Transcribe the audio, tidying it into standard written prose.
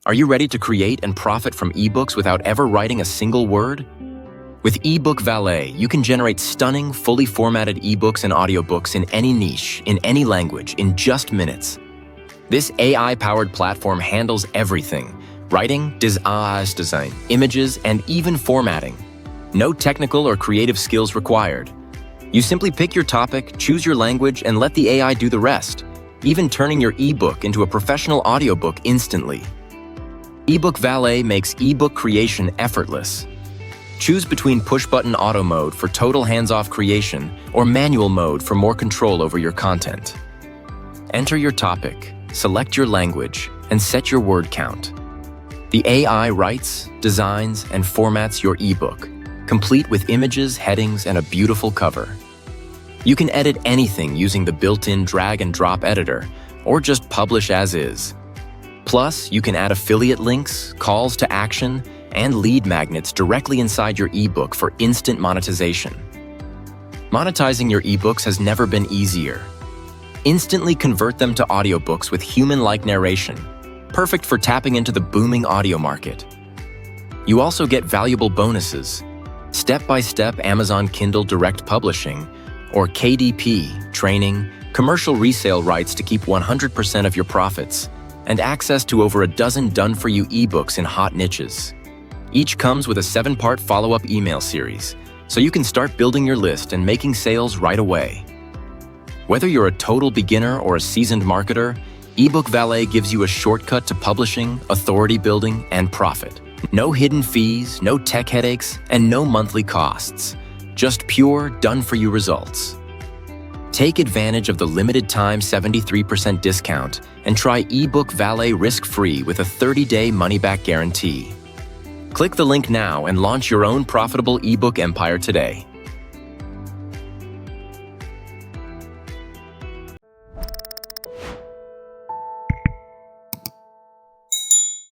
Are you ready to create and profit from ebooks without ever writing a single word? With Ebook-valet, you can generate stunning, fully formatted ebooks and audiobooks in any niche, in any language, in just minutes. This AI-powered platform handles everything: writing, design, images, and even formatting. No technical or creative skills required. You simply pick your topic, choose your language, and let the AI do the rest, even turning your ebook into a professional audiobook instantly. Ebook-valet makes ebook creation effortless. Choose between push-button auto mode for total hands-off creation or manual mode for more control over your content. Enter your topic, select your language, and set your word count. The AI writes, designs, and formats your ebook, complete with images, headings, and a beautiful cover. You can edit anything using the built-in drag-and-drop editor, or just publish as is. Plus, you can add affiliate links, calls to action, and lead magnets directly inside your ebook for instant monetization. Monetizing your ebooks has never been easier. Instantly convert them to audiobooks with human-like narration, perfect for tapping into the booming audio market. You also get valuable bonuses: step-by-step Amazon Kindle Direct Publishing, or KDP training, commercial resale rights to keep 100% of your profits, and access to over a dozen done-for-you ebooks in hot niches. Each comes with a 7-part follow-up email series, so you can start building your list and making sales right away. Whether you're a total beginner or a seasoned marketer, Ebook-valet gives you a shortcut to publishing, authority building, and profit. No hidden fees, no tech headaches, and no monthly costs. Just pure, done-for-you results. Take advantage of the limited-time 73% discount and try Ebook-valet risk-free with a 30-day money-back guarantee. Click the link now and launch your own profitable ebook empire today.